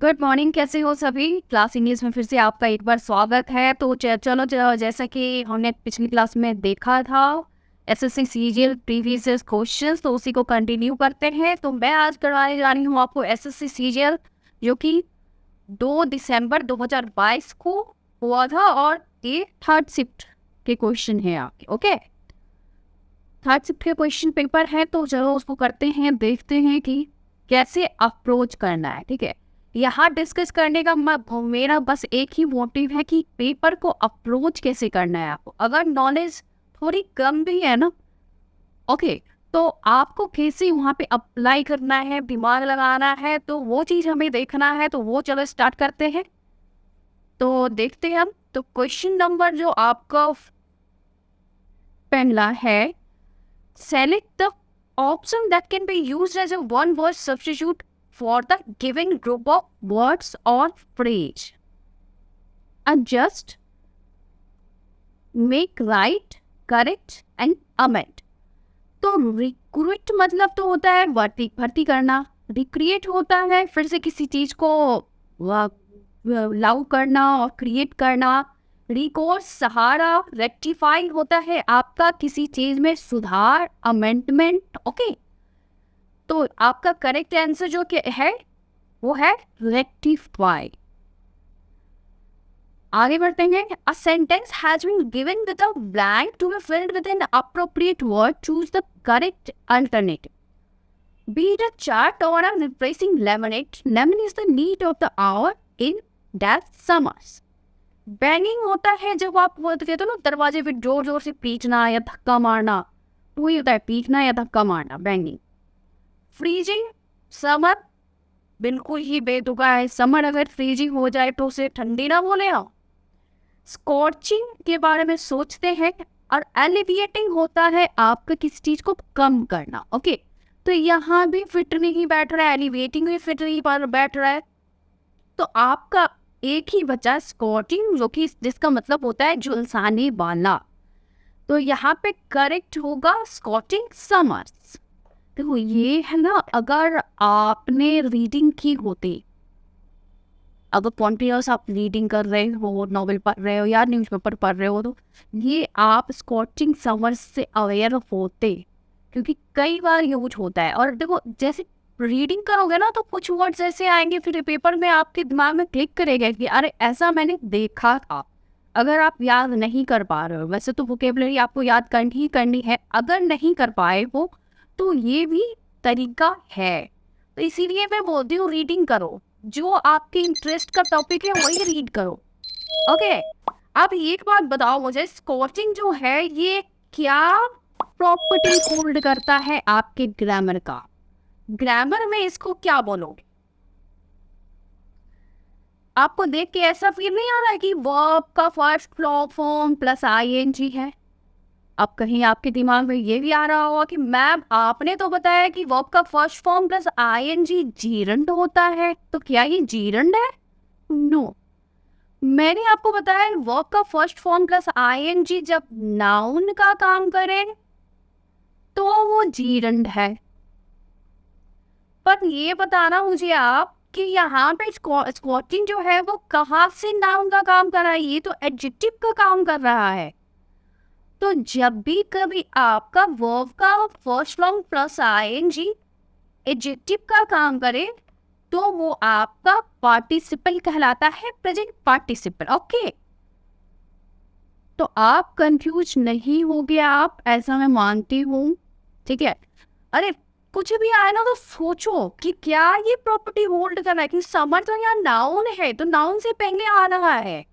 Good morning. कैसे हो सभी? क्लास इंग्लिश में फिर से आपका एक बार स्वागत है। तो चलो जैसा कि हमने पिछली क्लास में देखा था एसएससी सीजीएल प्रीवियस क्वेश्चंस, तो उसी को कंटिन्यू करते हैं। तो मैं आज करवाने जा रही हूँ आपको एसएससी सीजीएल, जो कि 2 दिसंबर 2022 को हुआ था, और ये थर्ड शिफ्ट के क्वेश्चन है आपके। ओके, थर्ड शिफ्ट के क्वेश्चन पेपर है, तो चलो उसको करते हैं, देखते हैं कि कैसे अप्रोच करना है। ठीक है, यहाँ डिस्कस करने का मेरा बस एक ही मोटिव है कि पेपर को अप्रोच कैसे करना है आपको। अगर नॉलेज थोड़ी कम भी है ना, ओके, तो आपको कैसे वहाँ पे अप्लाई करना है, दिमाग लगाना है, तो वो चीज़ हमें देखना है। तो वो चलो स्टार्ट करते हैं। तो देखते हैं हम। तो क्वेश्चन नंबर जो आपका पहला है, select the option that can be used as a one word substitute for the given group of words or phrase. Adjust, make right, correct and amend. तो रिक्रूट मतलब तो होता है भर्ती करना, रिक्रिएट होता है फिर से किसी चीज को लाउ करना और क्रिएट करना, रिकोर्स सहारा, रेक्टिफाई होता है आपका किसी चीज में सुधार, अमेंडमेंट। ओके, तो आपका करेक्ट आंसर जो कि है वो है रेक्टिफाई। आगे बढ़ते हैं। A sentence has been given with a blank to be filled with an appropriate word, choose the correct alternative. Be it a chart or a replacing lemonade, lemon is the need of the hour in that summers. Banging होता है जब आप वो कहते हो ना, दरवाजे पे जोर जोर से पीटना या धक्का मारना, तो वही होता है पीटना या धक्का मारना, बैंगिंग। फ्रीजिंग, समर बिल्कुल ही बेतुका है। समर अगर फ्रीजिंग हो जाए तो उसे ठंडी ना बोले आप। स्कॉचिंग के बारे में सोचते हैं। और एलिविएटिंग होता है आपका किसी चीज को कम करना। ओके, तो यहाँ भी फिट नहीं बैठ रहा है, एलिवेटिंग भी फिट नहीं बैठ रहा है, तो आपका एक ही बचा स्कॉटिंग, जो कि जिसका मतलब होता है झुलसाने वाला। तो यहाँ पे करेक्ट होगा स्कॉटिंग समर्स। देखो ये है ना, अगर आपने रीडिंग की होती, अगर कॉन्टिन्यूस आप रीडिंग कर रहे हो, नॉवेल पढ़ रहे हो या न्यूज़पेपर पढ़ रहे हो, तो ये आप स्कॉटिंग समर्स से अवेयर होते, क्योंकि कई बार यूज होता है। और देखो जैसे रीडिंग करोगे ना, तो कुछ वर्ड्स ऐसे आएंगे फिर पेपर में आपके दिमाग में क्लिक करेगा कि अरे ऐसा मैंने देखा था। अगर आप याद नहीं कर पा रहे हो, वैसे तो वोकेबलरी आपको याद करनी ही करनी है, अगर नहीं कर पाए हो तो ये भी तरीका है। तो इसीलिए मैं बोलती हूँ रीडिंग करो, जो आपके इंटरेस्ट का टॉपिक है वही रीड करो। ओके, अब एक बात बताओ मुझे, स्कॉचिंग जो है ये क्या प्रॉपर्टी होल्ड करता है आपके ग्रामर का? ग्रामर में इसको क्या बोलोगे? आपको देख के ऐसा फील नहीं आ रहा है कि वर्ब का फर्स्ट फॉर्म प्लस आईएनजी है? अब कहीं आपके दिमाग में ये भी आ रहा होगा कि मैम आपने तो बताया कि वर्ब का first form plus ING gerund होता है, तो क्या ये जीरंड है? नो, मैंने आपको बताया वर्ब का फर्स्ट फॉर्म प्लस आईएनजी जब नाउन का काम करे तो वो जीरंड है। पर ये बताना मुझे आप कि यहाँ पे स्क्वॉटिंग जो है वो कहाँ से नाउन का काम कर रहा है? ये तो एडजेक्टिव का काम कर रहा है। तो जब भी कभी आपका वर्ब का first form plus ING adjective का काम करे, तो वो आपका पार्टिसिपल कहलाता है, प्रेजेंट पार्टिसिपल। ओके, तो आप कंफ्यूज नहीं हो गया आप, ऐसा मैं मानती हूँ। ठीक है, अरे कुछ भी आए ना तो सोचो कि क्या ये प्रॉपर्टी होल्ड कर रहा है, कि समर तो यहाँ नाउन है, तो नाउन से पहले आ रहा है,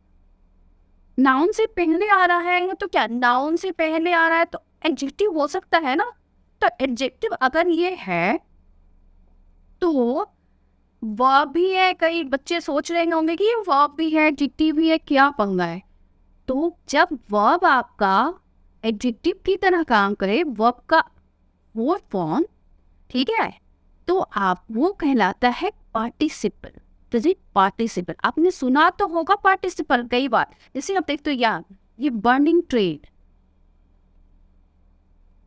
नाउन से पहले आ रहा है, तो क्या नाउन से पहले आ रहा है तो एडजेक्टिव हो सकता है ना। तो एडजेक्टिव अगर ये है तो वर्ब भी है। कई बच्चे सोच रहे होंगे कि ये वर्ब भी है एडजेक्टिव भी है, क्या पंगा है? तो जब वर्ब आपका एडजेक्टिव की तरह काम करे, वर्ब का फोर्थ फॉर्म, ठीक है, तो आप वो कहलाता है पार्टिसिपल, प्रेजेंट पार्टिसिपल। आपने सुना तो होगा पार्टिसिपल कई बार, जैसे आप देखते हो यार, ये बर्निंग ट्रेन,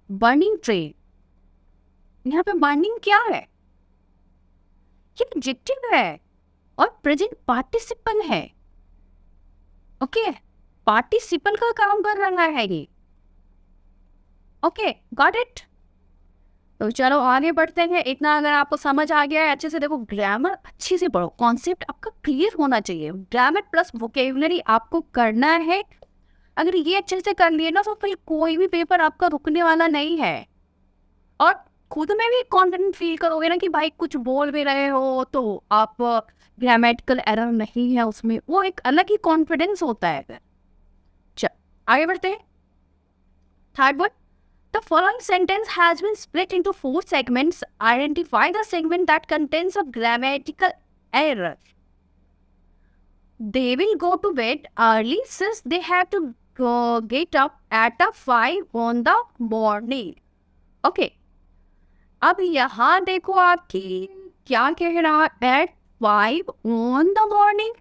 बर्निंग ट्रेन, यहाँ पे बर्निंग क्या है? ये एडजेक्टिव है। और प्रेजेंट पार्टिसिपल है। ओके, पार्टिसिपल का काम कर रहा है ये। Okay, got it. तो चलो आगे बढ़ते हैं। इतना अगर आपको समझ आ गया है अच्छे से, देखो ग्रामर अच्छे से पढ़ो, कॉन्सेप्ट आपका क्लियर होना चाहिए। ग्रामर प्लस वोकेबुलरी आपको करना है। अगर ये अच्छे से कर लिए ना तो फिर कोई भी पेपर आपका रुकने वाला नहीं है। और खुद में भी कॉन्फिडेंट फील करोगे ना कि भाई कुछ बोल भी रहे हो तो आप ग्रामेटिकल एरर नहीं है उसमें, वो एक अलग ही कॉन्फिडेंस होता है फिर। चल आगे बढ़ते हैं। Third one, the following sentence has been split into 4 segments. Identify the segment that contains a grammatical error. They will go to bed early since they have to get up at 5 on the morning. Okay. अब यहाँ देखो आपकी क्या कह रहा है, at 5 on the morning.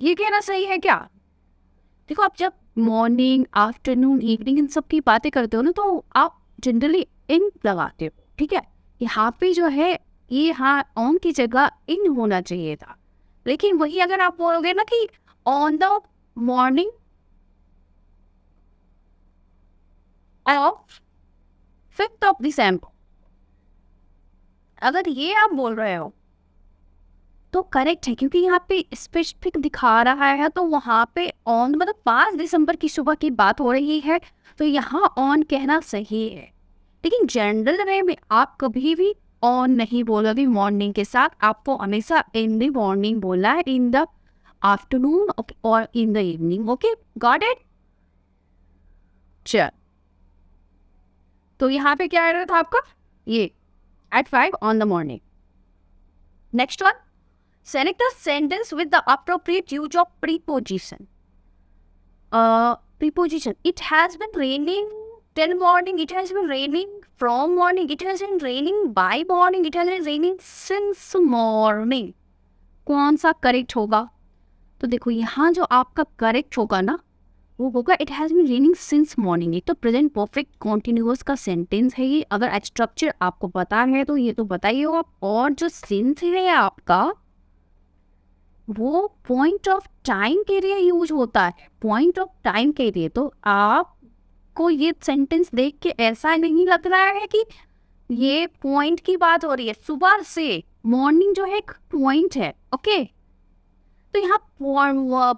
ये कहना सही है क्या? देखो आप जब मॉर्निंग, आफ्टरनून, इवनिंग इन सब की बातें करते हो ना तो आप जनरली इन लगाते हो, ठीक है। यहाँ पे जो है ये हाँ ऑन की जगह इन होना चाहिए था, लेकिन वही अगर आप बोलोगे ना कि on the morning of 5th of December, अगर ये आप बोल रहे हो तो करेक्ट है, क्योंकि यहाँ पे स्पेसिफिक दिखा रहा है। तो वहाँ पे ऑन मतलब 5 दिसंबर की सुबह की बात हो रही है, तो यहाँ ऑन कहना सही है। लेकिन जनरल वे में आप कभी भी ऑन नहीं बोलोगे मॉर्निंग के साथ, आपको हमेशा इन द मॉर्निंग बोलना है, इन द आफ्टरनून और in the evening. Okay, got it. चल, तो यहाँ पे क्या आ था आपका, ये eight 5 on the morning. Next one, select the sentence with the appropriate use of preposition. Preposition. It has been raining till morning. It has been raining from morning. It has been raining by morning. It has been raining since morning. कौन सा correct होगा? तो देखो यहाँ जो आपका correct होगा ना वो होगा it has been raining since morning. ये तो प्रेजेंट परफेक्ट कॉन्टिन्यूअस का सेंटेंस है ये। अगर स्ट्रक्चर आपको पता है तो ये तो बताइए आप। और जो सिंस है आपका वो पॉइंट ऑफ टाइम के लिए यूज होता है, पॉइंट ऑफ टाइम के लिए। तो आपको ये सेंटेंस देख के ऐसा नहीं लग रहा है कि ये पॉइंट की बात हो रही है। सुबह से मॉर्निंग जो है एक पॉइंट है, ओके। तो यहाँ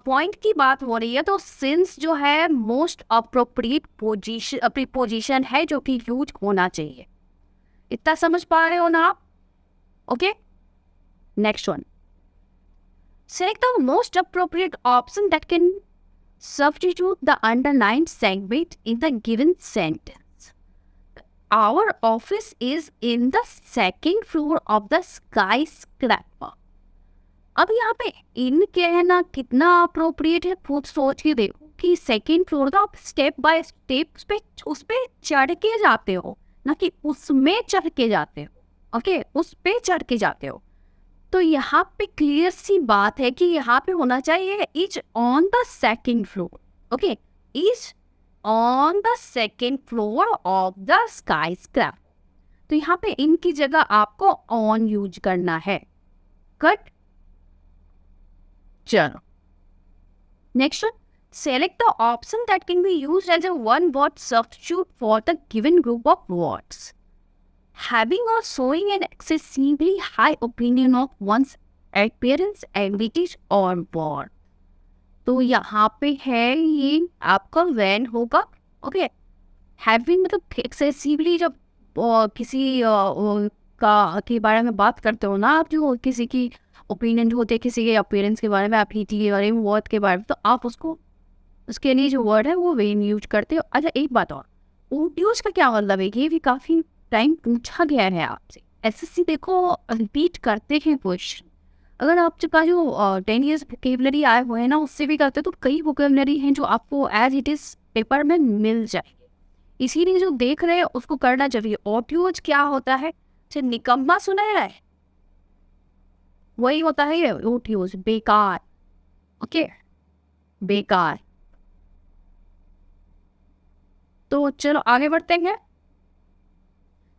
पॉइंट की बात हो रही है, तो सिंस जो है मोस्ट अप्रोप्रिएट प्रीपोजिशन है जो कि यूज होना चाहिए। इतना समझ पा रहे हो ना आप? Okay, next one, select the most appropriate option that can substitute the underlined segment in the given sentence. Our office is in the second floor of the skyscraper. अब यहाँ पे इन कहना कितना अप्रोप्रिएट है खुद सोच के देखो कि सेकेंड फ्लोर तो आप स्टेप बाय स्टेप उस पे चढ़ के जाते हो, ना कि उसमें चढ़ के जाते हो। ओके, उस पे चढ़ के जाते हो। तो यहाँ पे क्लियर सी बात है कि यहाँ पे होना चाहिए is on the second floor. Okay, is on the second floor of the skyscraper. तो यहाँ पे इनकी जगह आपको ऑन यूज करना है। कट। चलो next one, select the option that can be used as a one word substitute for the given group of words. Having or showing an excessively high opinion of one's appearance, abilities or word. तो यहाँ पे है ये आपका when होगा। Okay, having मतलब excessively जब किसी के बारे में बात करते हो ना आप, जो किसी की ओपिनियन जो होते हैं किसी के अपीयरेंस के बारे में, एबिलिटी के बारे में, वर्ड के बारे में, तो आप उसको उसके लिए जो वर्ड है वो वेन यूज करते हो। अच्छा एक बात और, यूज का क्या मतलब है, ये भी काफ़ी टाइम पूछा गया है आपसे। एसएससी देखो रिपीट करते हैं क्वेश्चन। अगर आपका जो 10 years वोकेबलरी आए हुए हैं ना उससे भी करते, तो कई वोकेबलरी हैं जो आपको एज इट इज़ पेपर में मिल जाएंगे। इसीलिए जो देख रहे हैं उसको करना चाहिए। ऑट्यूज क्या होता है, निकम्मा सुना है, वही होता है ये ऑट्यूज, बेकार। ओके, बेकार। तो चलो आगे बढ़ते हैं।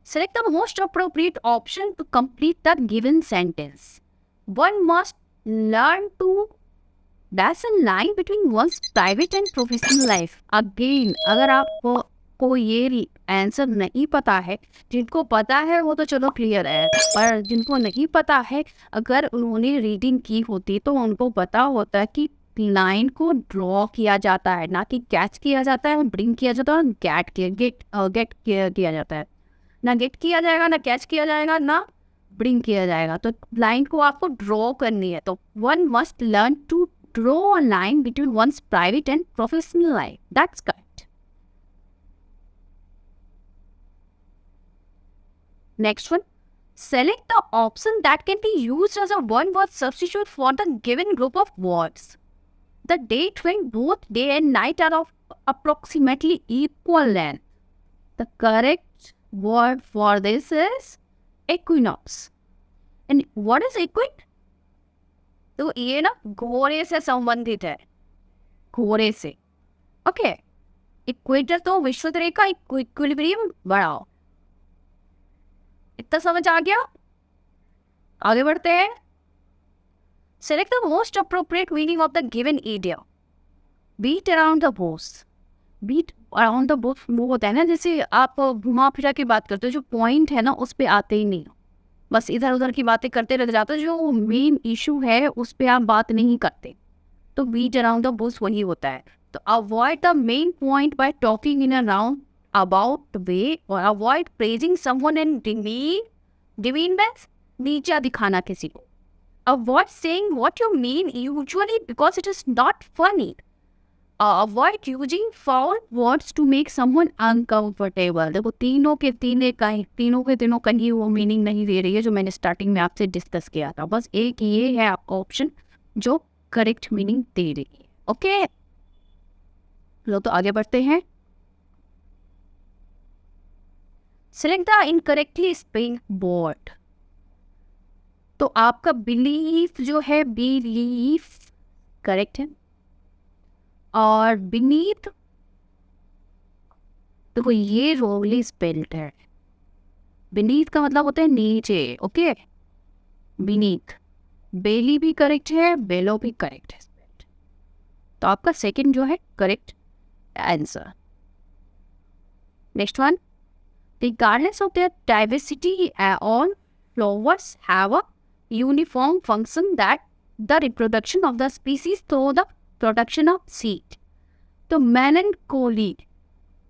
Select the most appropriate option to complete the given sentence. one must learn to that's a line between one's private and professional life. Again, अगर आपको को ये आंसर नहीं पता है, जिनको पता है वो तो चलो क्लियर है, पर जिनको नहीं पता है, अगर उन्होंने रीडिंग की होती तो उनको पता होता कि लाइन को ड्रॉ किया जाता है, ना कि कैच किया जाता है, ब्रिंग किया जाता है, गेट किया जाता है। ना गेट किया जाएगा, ना कैच किया जाएगा, ना ब्रिंग किया जाएगा। तो लाइन को आपको ड्रॉ करनी है। तो one must learn to draw a line between one's private and professional life. That's correct. Next one. Select the option that can be used as a one-word substitute for the given group of words. The date when both day and night are of approximately equal length. The correct word for this is equinox. And what is equinox? तो ये ना घोड़े से संबंधित है, घोड़े से। Okay, equator तो विषुवत रेखा, इक्विलिब्रियम बढ़ाओ। इतना समझ आ गया? आगे बढ़ते हैं। Select the most appropriate meaning of the given idiom. Beat around the bush. Beat around the bush वो होता है ना, जैसे आप घुमा फिरा की बात करते हो, जो पॉइंट है ना उस पर आते ही नहीं, बस इधर उधर की बातें करते रह जाते हो, जो मेन इशू है उस पर आप बात नहीं करते। तो बीट अराउंड द बुश वही होता है। तो avoid the main point by talking in a round about way, और avoid praising someone and demean means नीचा दिखाना किसी को। Avoid saying what you mean usually because it is not funny. Avoid using foul words to make someone uncomfortable. देखो तीनों के तीनों कहीं वो मीनिंग नहीं दे रही है जो मैंने स्टार्टिंग में आपसे डिस्कस किया था। बस एक ये है आपका ऑप्शन जो करेक्ट मीनिंग दे रही है। ओके, लो तो आगे बढ़ते हैं। Select the incorrectly spelling word. तो आपका बिलीफ जो है, बिलीफ करेक्ट है, और बीनीथ देखो ये रोंगली स्पेल्ड है। बीनीथ का मतलब होता है नीचे। Okay, beneath. बेली भी करेक्ट है, बेलो भी करेक्ट है। तो आपका सेकंड जो है correct answer. Next one. Regardless of their diversity, all flowers have a uniform function, that the reproduction of the species through the production of seed. तो melancholy,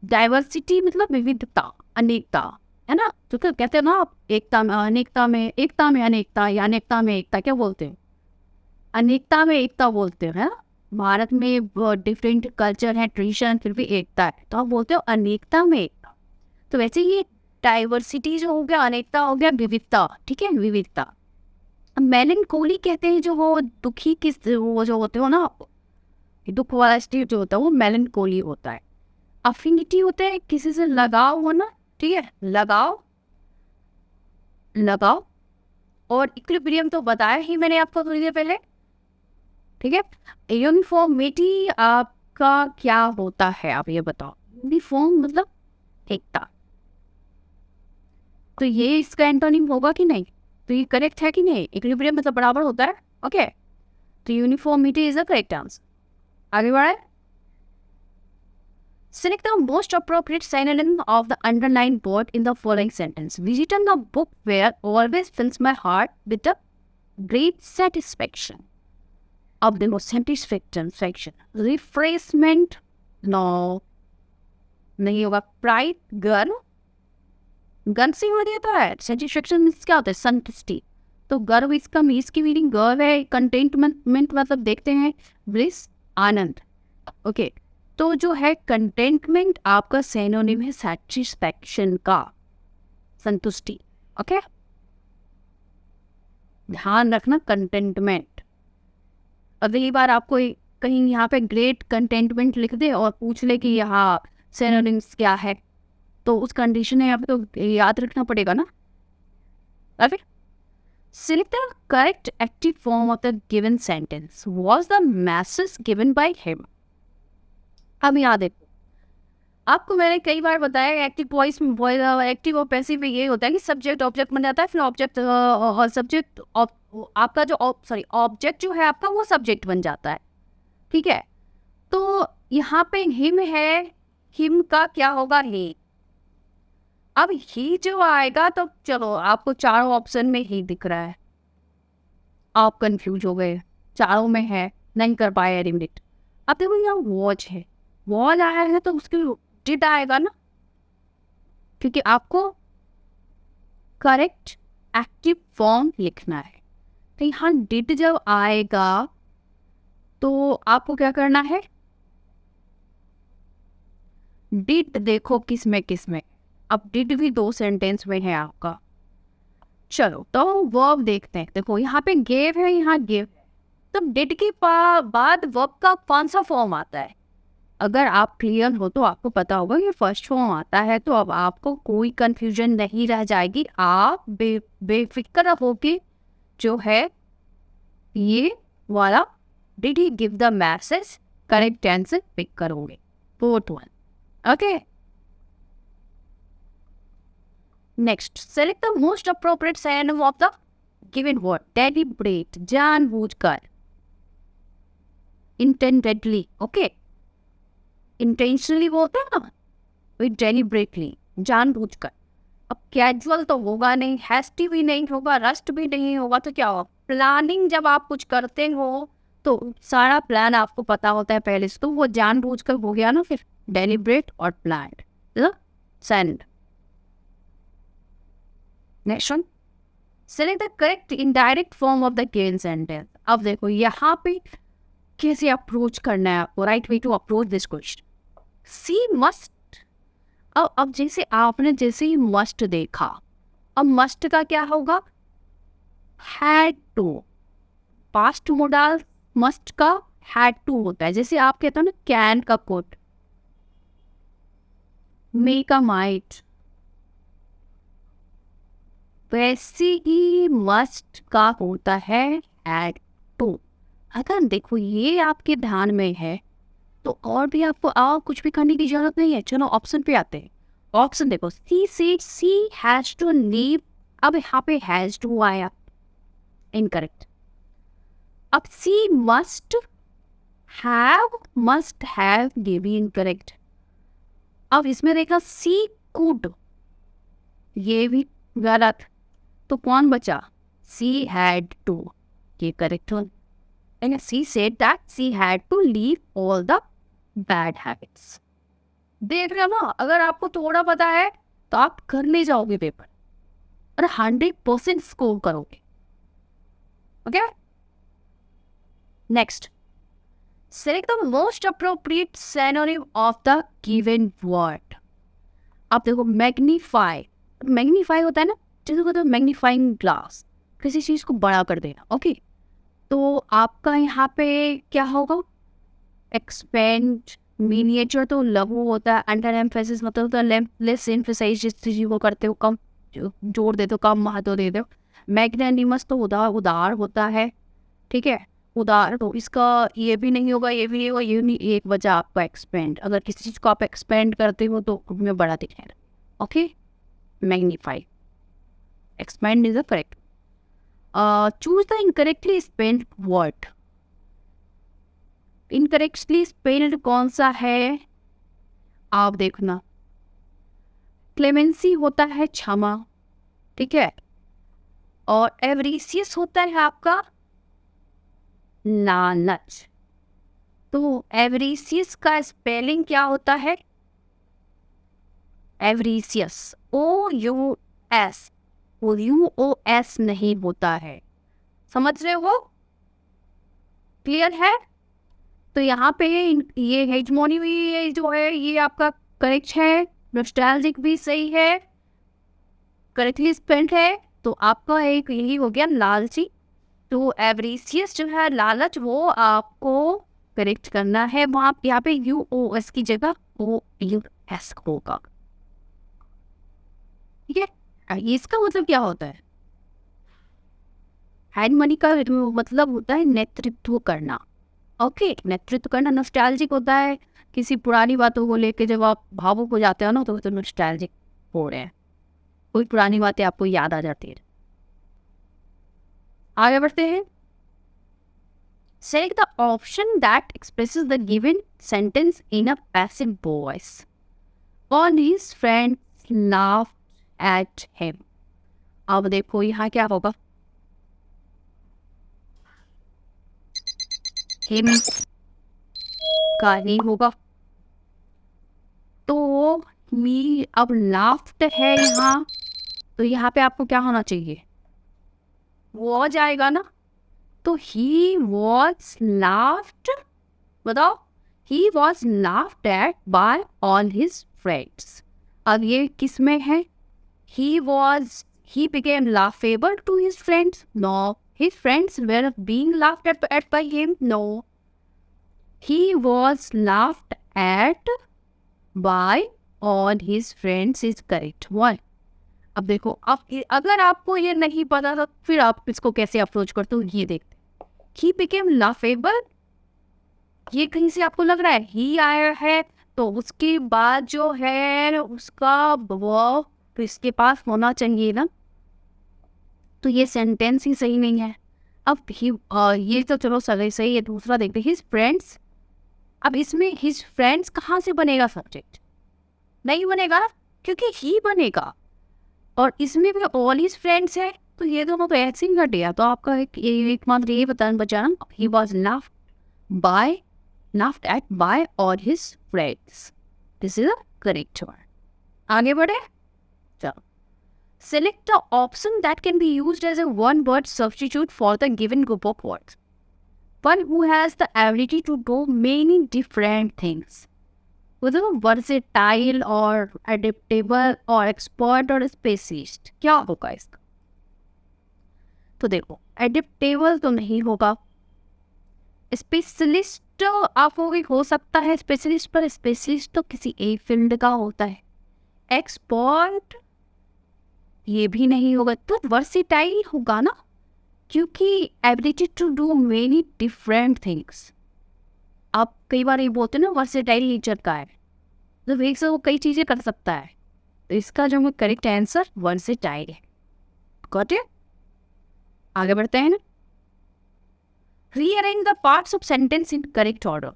डाइवर्सिटी मतलब विविधता, अनेकता है ना। तो क्या कहते हैं ना आप, एकता में अनेकता में, एकता में अनेकता, या अनेकता में एकता, क्या बोलते हैं? अनेकता में एकता बोलते हैं। भारत में डिफरेंट कल्चर है, ट्रेडिशन, फिर भी एकता है, तो आप बोलते हो अनेकता में एकता। तो वैसे ये डाइवर्सिटी जो हो गया, अनेकता हो गया, विविधता, ठीक है, विविधता। मेलनकोली कहते हैं जो वो दुखी किस, वो जो होते हो ना, दुख वाला स्टेट जो होता है वो मेलनकोली होता है। अफिनिटी होता है किसी से लगाव होना, ठीक है, लगाव। और इक्विलिब्रियम तो बताया ही मैंने आपको थोड़ी देर पहले, ठीक है। यूनिफॉर्मिटी आपका क्या होता है, आप ये बताओ। यूनिफॉर्म मतलब एकता, तो ये इसका एंटोनिम होगा कि नहीं? तो ये करेक्ट है कि नहीं? इक्विलिब्रियम मतलब बराबर होता है। ओके, तो uniformity is the correct answer. आगे बढ़े। Select the most appropriate synonym of the underlined word in the following sentence. Visit the book where always fills my heart with a great satisfaction. Of the most satisfaction. Refreshment, no, नहीं होगा। Pride, गर्व, गर्व से हो जाता है। Satisfaction क्या होता है? संतुष्टि। तो गर्व इसकी मीनिंग गर्व है। कंटेंटमेंट मतलब देखते हैं ब्लिस, आनंद। ओके, तो जो है कंटेंटमेंट आपका सिनोनिम है सैटिस्फैक्शन का, संतुष्टि। ओके, ध्यान रखना कंटेंटमेंट। अगली बार आपको कहीं यहाँ पे ग्रेट कंटेंटमेंट लिख दे और पूछ ले कि यहाँ सिनोनिम्स क्या है, तो उस कंडीशन में यहाँ पे तो याद रखना पड़ेगा ना। Okay, select the correct active form of the given sentence. Was the message given by him? अब यहाँ देखो, आपको मैंने कई बार बताया एक्टिव वॉइस में एक्टिव और पैसिव में ये होता है कि सब्जेक्ट ऑब्जेक्ट बन जाता है, फिर ऑब्जेक्ट और सब्जेक्ट आपका जो ऑब्जेक्ट जो है आपका वो सब्जेक्ट बन जाता है, ठीक है। तो यहाँ पे हिम है, हिम का क्या होगा, ही। अब ही जो आएगा तो चलो आपको चारों ऑप्शन में ही दिख रहा है, आप कंफ्यूज हो गए, चारों में है, नहीं कर पाए एलिमिनेट। अब देखो यहाँ वॉच है, वॉल आया है तो उसके डिड आएगा ना, क्योंकि आपको करेक्ट एक्टिव फॉर्म लिखना है। तो यहाँ डिड जब आएगा तो आपको क्या करना है, डिड देखो किस में, अब डिड भी 2 सेंटेंस में है आपका। चलो तो वर्ब देखते हैं, देखो यहाँ पे गेव है, यहाँ गिव है, तो डिड के बाद वर्ब का कौन सा फॉर्म आता है। अगर आप क्लियर हो तो आपको पता होगा ये फर्स्ट फॉर्म आता है, तो अब आपको कोई कंफ्यूजन नहीं रह जाएगी, आप बेफिक्र होके जो है ये वाला did he give the message correct answer pick करोगे, fourth one. Okay, next select the most appropriate synonym of the given word, deliberate जानबूझकर, इंटेंडेडली, ओके, इंटेंशनली बोलते हैं ना, विद डेलिब्रेटली जानबूझकर। अब कैजुअल तो होगा नहीं, हैस्टी भी नहीं होगा, रस्ट भी नहीं होगा, तो क्या होगा, प्लानिंग जब आप कुछ करते हो तो सारा प्लान आपको पता होता है पहले से, तो वो जानबूझकर हो गया ना, फिर डेलिब्रेट और planned. Send, next one, select the correct indirect form of the given sentence. अब देखो यहाँ पे कैसे अप्रोच करना है आपको, right way to approach this question. She must, अब जैसे आपने जैसे ही मस्ट देखा, अब मस्ट का क्या होगा, had to, past modal must का हैड टू होता है। जैसे आप कहते हो ना कैन का कुड, मे का माइट, वैसे ही मस्ट का होता है हैड टू। अगर देखो ये आपके ध्यान में है तो और भी आपको कुछ भी करने की जरूरत नहीं है। चलो ऑप्शन पे आते हैं। ऑप्शन देखो, she said she has to leave, अब यहाँ पे हैज टू आया, इनकरेक्ट। अब सी मस्ट हैव, ये भी इनकरेक्ट। अब इसमें देखा सी कुड, ये भी गलत, तो कौन बचा, सी हैड टू, ये करेक्ट हो। And she said that she had to leave all the bad habits. देख रहे हो ना, अगर आपको थोड़ा पता है तो आप कर ले जाओगे पेपर और 100% स्कोर करोगे। Okay, next, select the most appropriate synonym of the given word. अब देखो मैग्नीफाई, मैग्नीफाई होता है ना, जिसको कहते हैं मैग्नीफाइंग ग्लास, किसी चीज को बड़ा कर देना। ओके, तो आपका यहाँ पे क्या होगा, एक्सपेंड, मिनिएचर तो लघु होता है, अंडर एम्फेसिस मतलब तो लेस एम्फेसाइज, जिस चीज को करते हो कम जोर देते हो, कम महत्व देते हो। मैग्नेनिमस तो उदार होता है, ठीक है, उदार, तो इसका ये भी नहीं होगा, ये भी नहीं होगा, ये नहीं, एक वजह आपका एक्सपेंड, अगर किसी चीज को आप एक्सपेंड करते हो तो उसमें बड़ा दिखेगा। Okay, magnify, expand is the correct. choose the incorrectly spelled word। Incorrectly spelled कौन सा है, आप देखना, क्लेमेंसी होता है क्षमा, ठीक है, और एवरीसियस होता है आपका लालच। तो एवरीसियस का स्पेलिंग क्या होता है, एवरीसियस, OUS, UOS नहीं होता है, समझ रहे हो, क्लियर है। तो यहाँ पे ये हेजमोनी भी जो है ये आपका करेक्ट है, नॉस्टैल्जिक भी सही है, करेक्टली स्पेल्ड है, तो आपका एक यही हो गया लालची। तो एवरीसियस जो है लालच, वो आपको करेक्ट करना है, वहाँ यहाँ पे UOS की जगह OUS होगा, ठीक है। इसका मतलब क्या होता है, हैडमनी का मतलब होता है नेतृत्व करना। ओके, नेतृत्व करना नॉस्टैल्जिक होता है, किसी पुरानी बातों को लेके जब आप भावुक हो जाते हो ना तो नॉस्टैल्जिक हो रहे हैं, कोई पुरानी बातें आपको याद आ जाती है। आगे बढ़ते हैं। Select the option that expresses the given sentence in a passive voice. All his friends laughed at him. अब देखो यहाँ क्या होगा, him का ही होगा, तो मी अब laughed है यहाँ, तो यहाँ पे आपको क्या होना चाहिए, वो आ जाएगा ना। तो he was laughed, बताओ, he was laughed at by all his friends. अब ये किस में है, he became laughable to his friends, no. His friends were being laughed at by him, no. He was laughed at by all his friends is correct one. अब देखो, अब अगर आपको ये नहीं पता तो फिर आप इसको कैसे अप्रोच करते हो, ये देखते। He became laughable, ये कहीं से आपको लग रहा है ही आया है, तो उसके बाद जो है उसका वो तो इसके पास होना चाहिए ना, तो ये सेंटेंस ही सही नहीं है। अब ये तो चलो सही है। दूसरा देखते हैं, हिज फ्रेंड्स। अब इसमें हिज फ्रेंड्स कहाँ से बनेगा, सब्जेक्ट नहीं बनेगा क्योंकि ही बनेगा, और इसमें भी ऑल हिज फ्रेंड्स है, तो ये दोनों तो ऐसे ही घट गया। तो आपका एक मात्र ये बताना बचा ना, he was laughed at by all his friends. This is the correct one. आगे बढ़े, चलो। Select the option that can be used as a one-word substitute for the given group of words. One who has the ability to do many different things. Whether versatile or adaptable or expert or specialist, क्या होगा इसका? तो देखो, adaptable तो नहीं होगा, specialist आपको भी हो सकता है स्पेशलिस्ट, पर स्पेशलिस्ट तो किसी एक फील्ड का होता है। एक्सपर्ट ये भी नहीं होगा, तो वर्सिटाइल होगा ना, क्योंकि ability to do many different things. आप कई बार ये बोलते हैं ना वर्सिटाइल नेचर का है, तो एक से वो कई चीज़ें कर सकता है, तो इसका जो करेक्ट आंसर वर्सिटाइल है। Got it? आगे बढ़ते हैं ना। Rearrange the parts of sentence in correct order.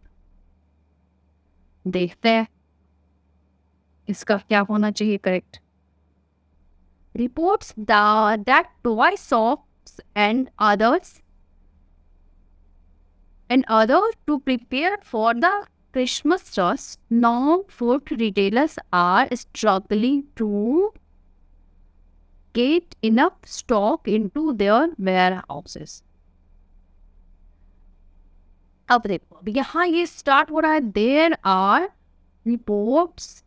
देखते हैं इसका क्या होना चाहिए correct. Reports that toy shops and others to prepare for the Christmas rush, non-food retailers are struggling to get enough stock into their warehouses. अब देखो, यहाँ ये स्टार्ट हो रहा है, देयर आर रिपोर्ट्स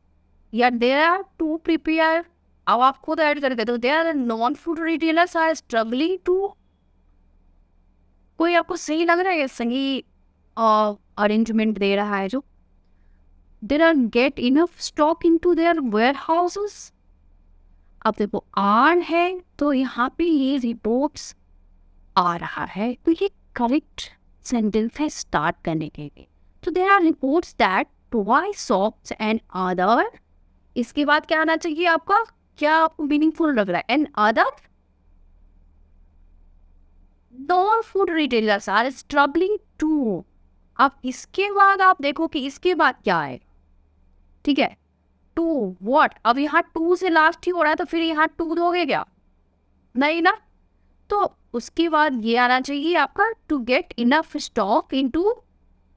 या देयर आर टू प्रिपेयर। अब आप खुद ऐड करके दो, there are non food retailers are struggling to. कोई आपको सही लग रहा है, सही अरेंजमेंट दे रहा है जो, there are get enough stock into their warehouses. अब देखो आर है तो यहाँ पे ये रिपोर्ट्स आ रहा है, तो ये करेक्ट सेंटेंस है स्टार्ट करने के लिए। तो there are reports that toy shops and other, इसके बाद क्या आना चाहिए आपका, क्या आपको मीनिंगफुल लग रहा है, and other non food retailers are struggling to. अब इसके बाद आप देखो कि इसके बाद क्या है, ठीक है, टू व्हाट। अब यहाँ टू से लास्ट ही हो रहा है, तो फिर यहाँ टू दोगे क्या, नहीं ना, तो उसके बाद ये आना चाहिए आपका, to get enough stock into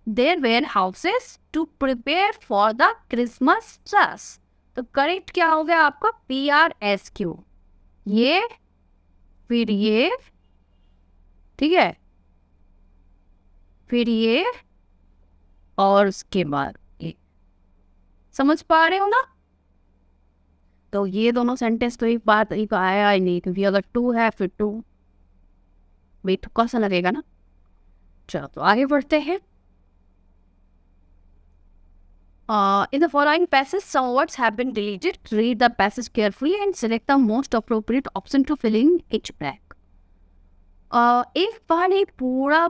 their warehouses to prepare for the Christmas rush. तो करेक्ट क्या हो गया आपका, PRSQ, ये फिर ये, ठीक है, फिर ये और उसके बाद ये। समझ पा रहे हो ना? तो ये दोनों सेंटेंस तो एक बात एक आया ही नहीं, क्योंकि अगर टू है फिर टू भी तुक्का सा लगेगा ना। चलो तो आगे बढ़ते हैं। In the following passage, some words have been deleted. Read the passage carefully and select the most appropriate option to fill in each blank. एक बार ये पूरा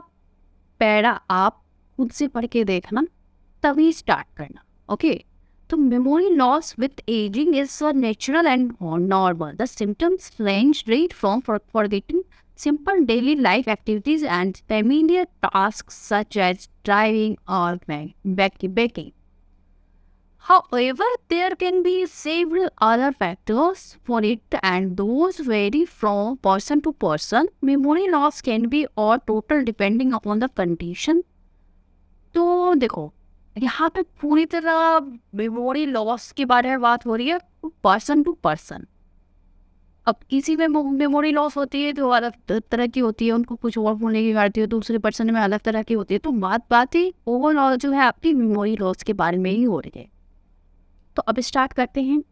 पैरा आप खुद से पढ़ के देखना, तभी स्टार्ट करना. ओके, तो memory loss with aging is natural and normal. The symptoms range right from forgetting simple daily life activities and familiar tasks such as driving or baking. However, there can be several other factors for it, and those vary from person to person. Memory loss can be or total depending upon the condition. तो देखो, यहाँ पे पूरी तरह memory loss के बारे में बात हो रही है पर्सन टू पर्सन. अब किसी में मेमोरी लॉस होती है तो अलग तरह की होती है, उनको कुछ और बोलने की आती है, दूसरे पर्सन में अलग तरह की होती है. तो बात ही ओवरऑल जो है आपकी मेमोरी लॉस के बारे में ही हो रही है. तो अब स्टार्ट करते हैं.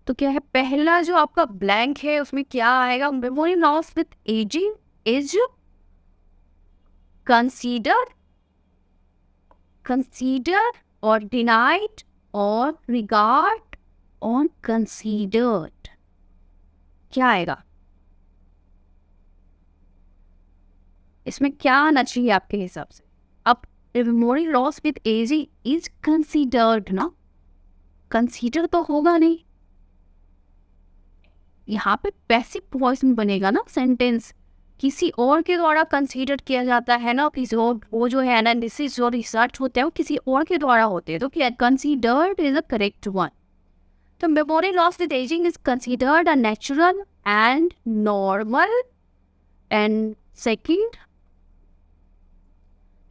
तो क्या है, पहला जो आपका ब्लैंक है उसमें क्या आएगा? Memory loss with ageing is consider or denied or regard or considered. क्या आएगा इसमें? क्या आना चाहिए आपके हिसाब से? अब memory loss with ageing is considered ना, कंसीडर तो होगा नहीं. यहाँ पे पैसिव वॉइस में बनेगा ना सेंटेंस, किसी और के द्वारा कंसीडर किया जाता है ना, किसी और, वो जो है एनालिसिस और रिसर्च होते हैं वो किसी और के द्वारा होते हैं. तो क्या considered is a correct one. तो memory loss with ageing is considered a natural and normal. And second,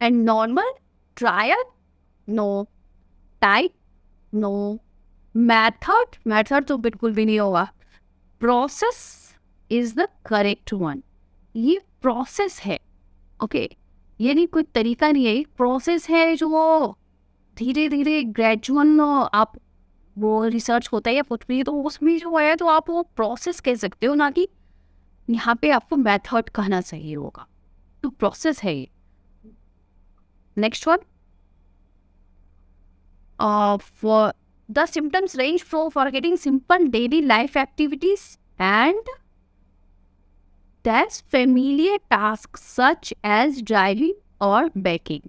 and normal, trial, no, type, no, method तो बिल्कुल भी नहीं होगा. Process is the correct one. ये प्रोसेस है. ओके, ये नहीं कोई तरीका नहीं है, प्रोसेस है जो धीरे धीरे ग्रेजुअल आप वो रिसर्च होता है या कुछ भी, तो उसमें जो है तो आप वो प्रोसेस कह सकते हो, ना कि यहाँ पे आपको मेथड कहना चाहिए होगा. तो प्रोसेस है ये. Next one, the symptoms range from forgetting simple daily life activities and that's familiar tasks such as driving or baking.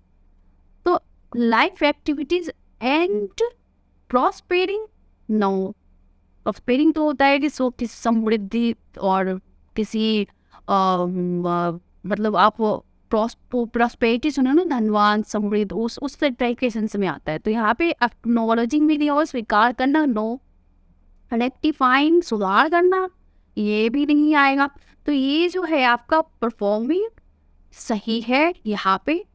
So life activities and prospering, no, prospering तो होता है कि किसी समृद्धि और किसी मतलब आप प्रॉस्पेरिटी सुनो ना, धनवान, समृद्ध, उस टाइप के सेंस में आता है. तो यहाँ पे एक्नॉलेजिंग भी नहीं होगा, स्वीकार करना, नो. रेक्टिफाइंग, सुधार करना, ये भी नहीं आएगा. तो ये जो है आपका परफॉर्मिंग सही है यहाँ पे.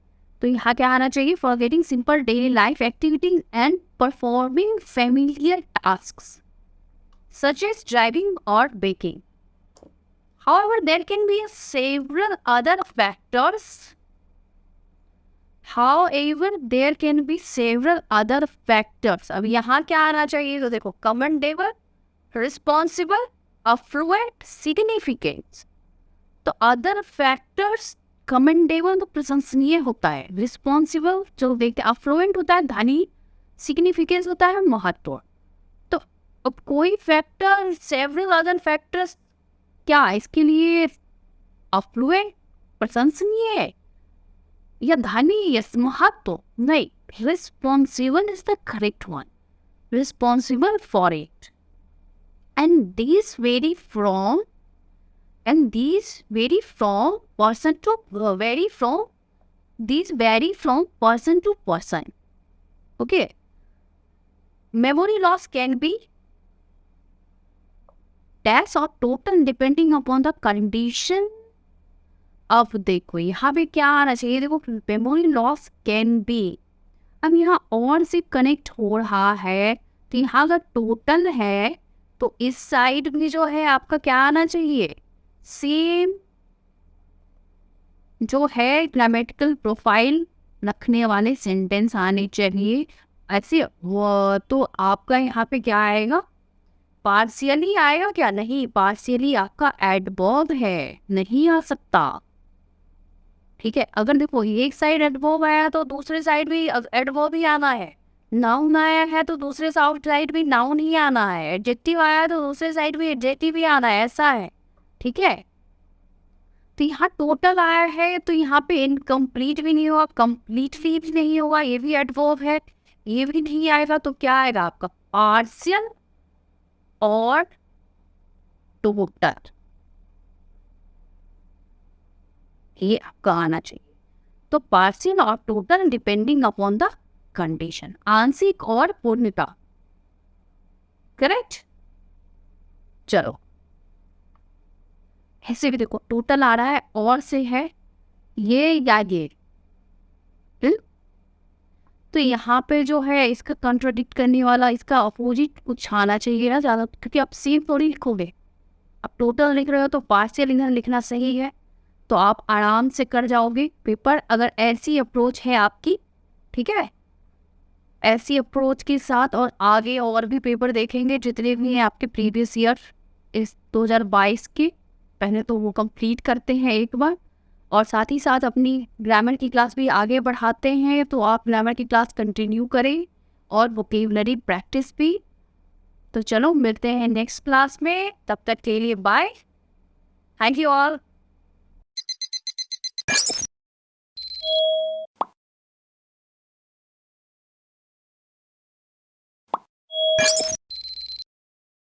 तो यहाँ क्या आना चाहिए? Forgetting simple daily life activities and performing familiar tasks such as driving और baking. However, there can be several other factors. अब यहाँ क्या आना चाहिए? तो देखो, commendable, responsible, affluent, significant. तो अदर फैक्टर्स, commendable तो प्रशंसनीय होता है, रिस्पॉन्सिबल जो देखते हैं, affluent होता है धनी, significance होता है महत्व. तो अब कोई फैक्टर, सेवरल अदर फैक्टर्स, क्या इसके लिए affluent प्रशंसनीय है या धनी या महत्व? नहीं, responsible is the correct one. Responsible for it. And these vary from person to person. Okay. Memory loss can be dash or total depending upon the condition. अब देखो यहाँ पे क्या आना चाहिए? देखो, मेमोरी लॉस कैन बी. अब यहाँ और से कनेक्ट हो रहा है, तो यहाँ अगर टोटल है तो इस साइड में जो है आपका क्या आना चाहिए? सेम जो है ग्रामेटिकल प्रोफाइल रखने वाले सेंटेंस आने चाहिए ऐसे. वो तो आपका यहाँ पे क्या आएगा? पार्शियली आएगा क्या? नहीं, पार्शियली आपका एडवर्ब है, नहीं आ सकता. ठीक है, अगर देखो एक साइड एडवर्ब आया तो दूसरे साइड भी एडवर्ब ही आना है. नाउन आया है तो दूसरे साइड भी नाउन ही आना है. एडजेक्टिव आया तो दूसरे साइड भी एडजेक्टिव ही आना है, ऐसा है. ठीक है, तो यहाँ टोटल आया है तो यहाँ पे इनकम्प्लीट भी नहीं होगा, कम्प्लीटली भी नहीं होगा, ये भी एडवर्ब है. ये भी नहीं आएगा तो क्या आएगा आपका पार्शियल और टोटल, ये आपका आना चाहिए। तो पार्शियल और total depending upon the condition, आंशिक और पूर्णता, करेक्ट। चलो ऐसे भी देखो, टोटल आ रहा है और से है ये या ये, तो यहाँ पे जो है इसका कंट्राडिक्ट करने वाला, इसका अपोजिट कुछ आना चाहिए ना ज़्यादा, क्योंकि आप सेम थोड़ी लिखोगे। आप टोटल लिख रहे हो तो पार्शियल इधर लिखना सही है, तो आप आराम से कर जाओगे पेपर, अगर ऐसी अप्रोच है आपकी, ठीक है। ऐसी अप्रोच के साथ और आगे और भी पेपर देखेंगे जितने भी हैं आपके प्रीवियस ईयर इस 2022 के, पहले तो वो कंप्लीट करते हैं एक बार, और साथ ही साथ अपनी ग्रामर की क्लास भी आगे बढ़ाते हैं, तो आप ग्रामर की क्लास कंटिन्यू करें और वोकेबलरी प्रैक्टिस भी। तो चलो मिलते हैं नेक्स्ट क्लास में, तब तक के लिए बाय, थैंक यू ऑल।